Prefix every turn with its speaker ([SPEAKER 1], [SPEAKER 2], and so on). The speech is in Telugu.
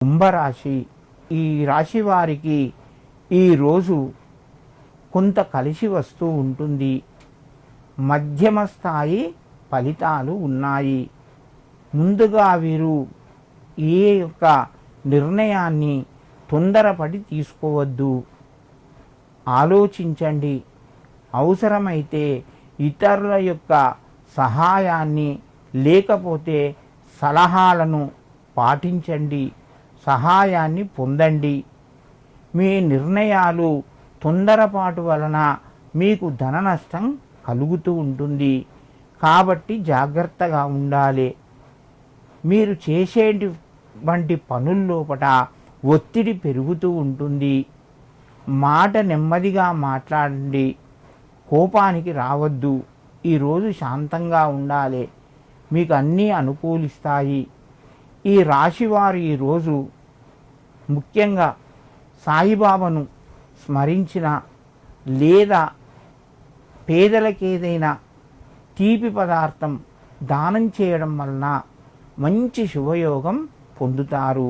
[SPEAKER 1] కుంభరాశి, ఈ రాశి వారికి ఈరోజు కొంత కలిసి వస్తూ ఉంటుంది. మధ్యమ స్థాయి ఫలితాలు ఉన్నాయి. ముందుగా వీరు ఏ యొక్క నిర్ణయాన్ని తొందరపడి తీసుకోవద్దు. ఆలోచించండి. అవసరమైతే ఇతరుల యొక్క సహాయాన్ని లేకపోతే సలహాలను పాటించండి, సహాయాన్ని పొందండి. మీ నిర్ణయాలు తొందరపాటు వలన మీకు ధన నష్టం కలుగుతూ ఉంటుంది. కాబట్టి జాగ్రత్తగా ఉండాలి. మీరు చేసేటువంటి పనుల్లోపట ఒత్తిడి పెరుగుతూ ఉంటుంది. మాట నెమ్మదిగా మాట్లాడండి. కోపానికి రావద్దు. ఈరోజు శాంతంగా ఉండాలి. మీకు అన్నీ అనుకూలిస్తాయి. ఈ రాశివారు ఈరోజు ముఖ్యంగా సాయిబాబాను స్మరించిన లేదా పేదలకేదైనా తీపి పదార్థం దానం చేయడం వలన మంచి శుభయోగం పొందుతారు.